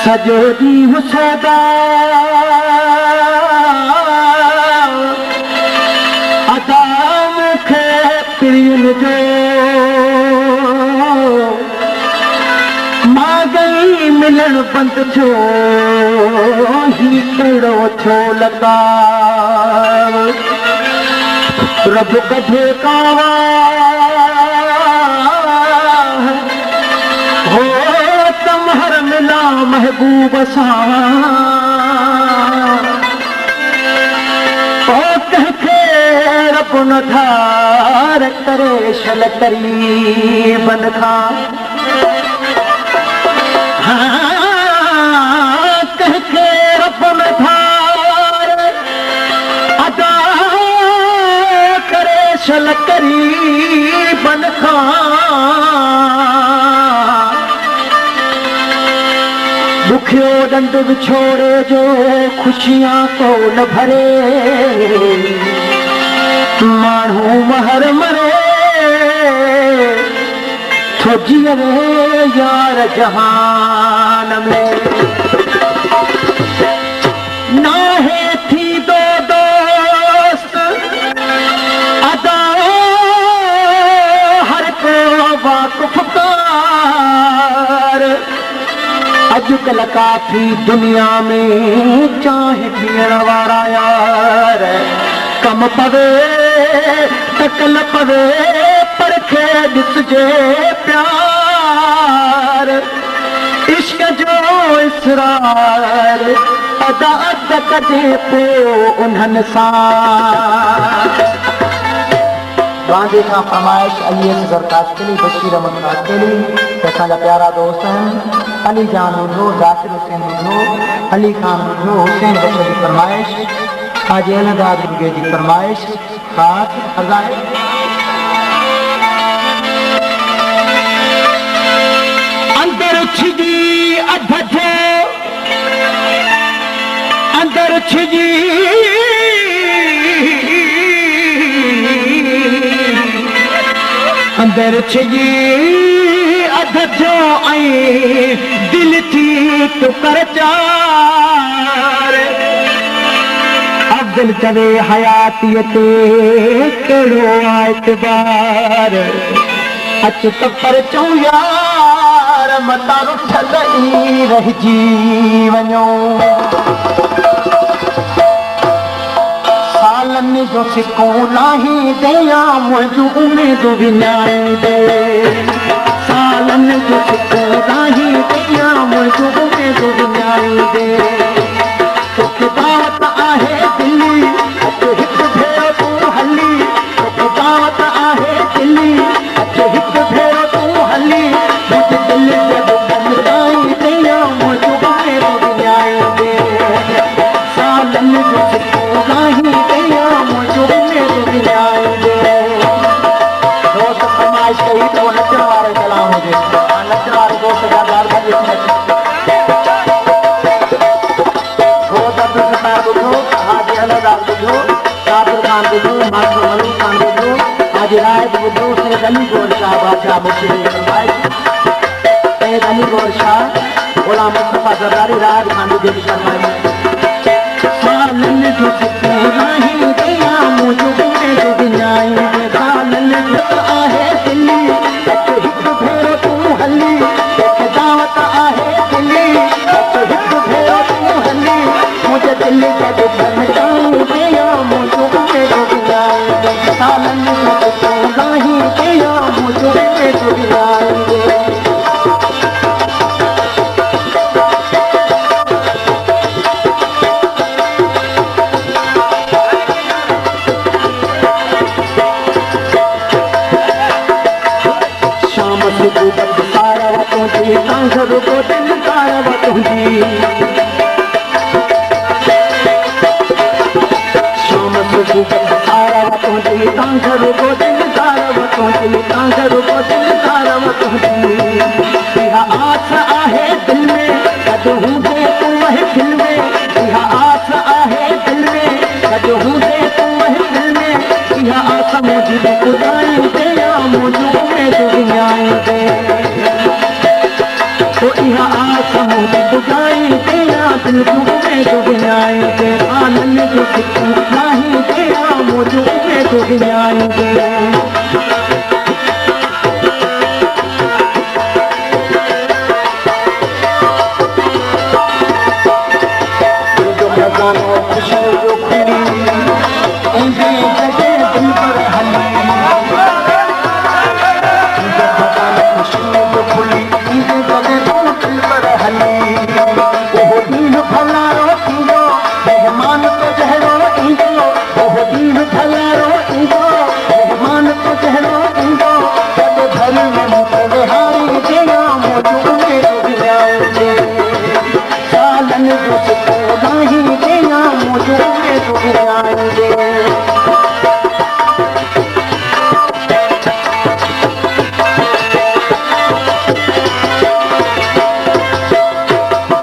सजो ॾींहुं सदा अदा मूंखे पीअण जो मां गई मिलण बंदि थियो ही कहिड़ो थियो लॻा रब कढे कावा हो तमहर मिला महबूब सां ओ कंहिंखे रब न धार करे शल करीबन खां कहके रब न धार अदा करे शल करीबन खां दुखियो दंड विछोड़े जो खुशियां को न भरे माण्हू महर मरे थो जीअरे यार जहान में नाहे थी दो दोस्त अदा हर को वाक़ुफ़ कार अॼुकल्ह काफ़ी दुनिया में चाहे पीअण वारा यार कम पवे तकल पवे पर खे ॾिसजे प्यार इश्क जो इसरार अदा अद कजे पियो उन्हनि सां गांधी का फरमाइश अली असगर काशकली बशीर अहमद काशकली असांजा प्यारा दोस्त आहिनि अली जान ॿुधो ज़ाकिर हुसैन ॿुधो अली खान ॿुधो हुसैन बशर जी फरमाइश हाजी अहमदाबाद ब्रिगेड जी फरमाइश ख़ासि हज़ाए अंदर छिजी अध जो अंदर छिजी अंदर छिजी अध जो ऐं दिल थी तो कर चार अब्दुल चवे हयातीअ ते कहिड़ो एतबार अच त पर चऊं यार मता रुठल ई रहिजी वञो सालनि जो सिको नाही दया मुंहिंजूं उमेदूं विञाईंदे सालनि जो सिको नाही दया मुंहिंजूं उमेदूं विञाईंदे तोखे दावत आहे दिल्ली अच हिकु भेरो तूं हली तोखे दावत आहे दिल्ली अच हिकु भेरो तूं हली मुंहिंजे दिलि जे बुधनि ताईं दया मुंहिंजूं उमेदूं विञाईंदे सालनि जो सिको नाही दया मुंहिंजूं उमेदूं विञाईंदे दोस्त फरमाइश कई तो नचण वारो कलाम हुजे नचण वारे दोस्त जा महिरबानी हाजी अहमदाबाद ॿुधो कादिर खान ॿुधो मास्टर मलिक खान ॿुधो हाजी रायत ॿुधो सैयद अली गौर शाह बादशाह मुफ्ती जी फरमाइश सैयद अली गौर शाह गुलाम मुस्तफा ज़रदारी रायत खान ॿुधो जी फरमाइश सालनि जो सिको नाही दया मुंहिंजूं उमेदूं विञाईंदे सालनि जो आहे दिल्ली अच हिकु भेरो तूं हली तोखे दावत आहे दिल्ली अच हिकु भेरो तूं हली मुंहिंजे दिलि जे बुधनि ताईं दया मुंहिंजूं उमेदूं विञाईंदे सालनि जो सिको नाही दया मुंहिंजूं उमेदूं विञाईंदे कांघर को दिल तारव तुझी शाम सुबह तारव तुझी कांघर को दिल तारव तुझी कांघर को दिल तारव तुझी यह आस आहे दिल में कद हूंदे तूं महफिल में यह आस आहे दिल में कद हूंदे तूं महफिल में यह आस मुझी ॿुधाईंदे या मुंहिंजूं उमेदूं विञाईंदे तो इहा आस मुंहिंजी ॿुधाईंदे मानो खुशियों जो खुली इंदे जगह दिल पर हली जब बताना खुशियों जो खुली इंदे जगह दिल पर हली वो दिन भला रोतीनो मेहमान को जहरो इंदो वो दिन भला रोतीनो मेहमान को जहरो इंदो कद भर में मुझे हारी देना मुझे डूब सालन जिसको नहीं देना मुझे डूब जाएंगे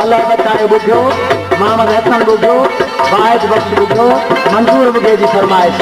अल्लाह बताए बुझो मोहम्मद हसन बुझो वाहिद बख्श बुझो मंजूर बुझे जी फरमाइश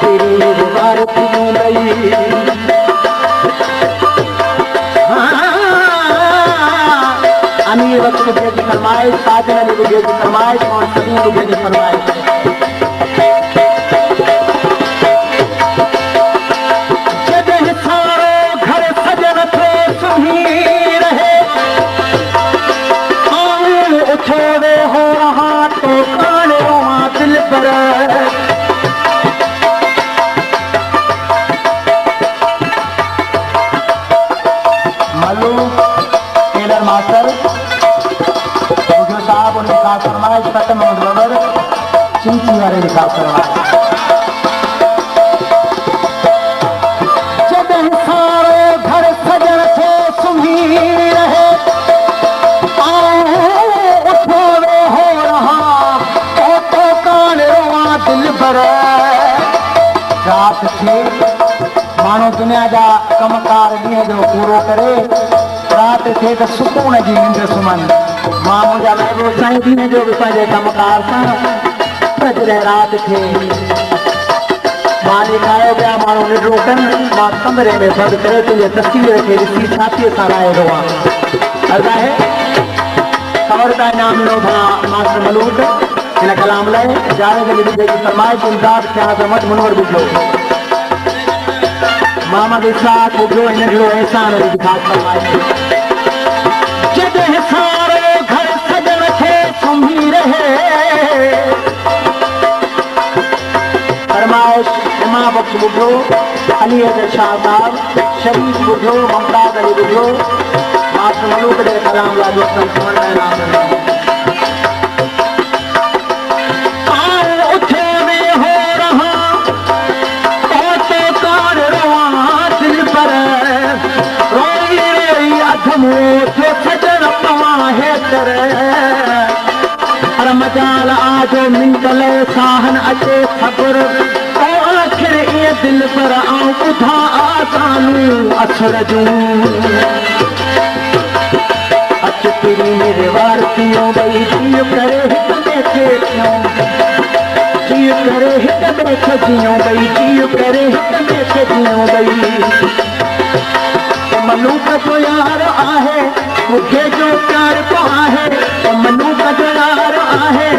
तेरी मुबारक अमीर वक्त बुझे जी फरमाइश साजन अली बुझे जी फरमाइश और सलीम बुझे जी फरमाइश छोड़े हो रहा तो काने वहाँ दिल पर मालूम टेलर मास्टर साहब और निकास फरमाइश खत्म मोहम्मद चीची वाले निकास फरमाइश जब सारे घर सजन थे सुनी रहे रात थे मानो दुनिया जा कमकार ॾींहं जो पूरो करे रात थे तो सुकून जी निंड सुमन मां मुंहिंजा महबूब साईं ॾींहं जो बि पंहिंजे कमकार सां जॾहिं रात थे मालिक आयो ॿिया माण्हू निंडो कनि मां कमरे में बंदि करे तुंहिंजे तस्वीर खे ॾिसी छातीअ सां राहियो आहियां अर्ज़ु आहे ख़बर का इनाम मिलो भला मास्टर मलूक इन कलाम लाए जावेद अली बुझे की फरमाइश इमदाद ख्याल अहमद मुनवर बुझो मोहम्मद इसाक बुझो इन जो एहसान अली खास फरमाइश जॾहिं सारे घर सजन खे सुम्ही रहे फरमाइश इमाम बख्श बुझो अली अजर शाह साहब शरीफ बुझो मुमताज अली बुझो मास्टर मलूक जे कलाम ला जो सुमन में नाम मजाल आजो मिंटल साहन अचे खबर आखिर ये दिल पर आऊं ॿुधा आसानू असर जूं अच तेरी मेरे वार पियो भई जियो करे हिक ॿिए खे पियो जियो करे हिक ॿिए खे जियो भई जियो करे हिक ॿिए खे जियो भई मलूक जो यार आहे मुझे जो प्यार को आहे मलूक जो यार आहे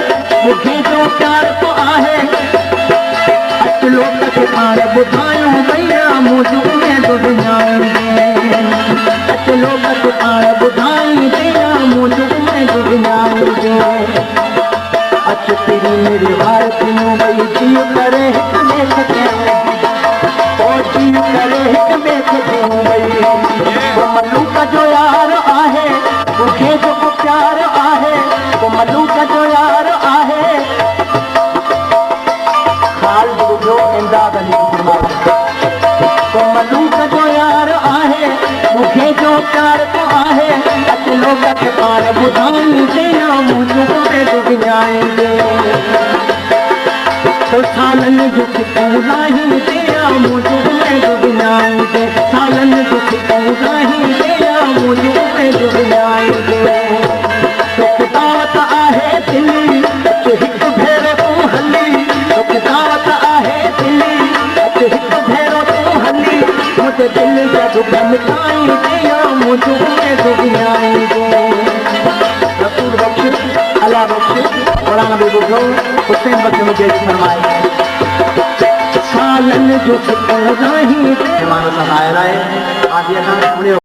मुझे जो प्यार को आहे अच लोक खे पाण ॿुधायूं भैया मुझूं में दुनियाएंगे अच लोक खे पाण ॿुधायूं भैया मुझूं में दुनियाएंगे अच तेरी मेरी वार पियूं भई जियो करे हिक ॿिए खे जियो करे हिक ॿिए खे जियूं भई मलूक जो यार आहे मुझे जो प्यार आहे वो मलूक जो यार आहे खाल बुझो इमदाद अली वो मलूक जो यार आहे मुझे जो प्यार को आहे अच लोग के पार बुझाई देना मुझे डूब जाएंगे तो सालन जो नहीं देना मुझे डूब जाएंगे सालन जो नहीं देना मुझे डूब जाएंगे तो कितावत आहे दिल्ली तो हिक भेरो तू हली तो कितावत आहे दिल्ली तो हिक भेरो तू हली मुझे दिल जा दुख मिटाई दिया मुझे डूब जाएंगे रसूल बख्श अल्लाह बख्श कुरान में बुझो हुसैन बख्श मुझे फरमाए सालन जो नहीं मानो सहायरा है आज ये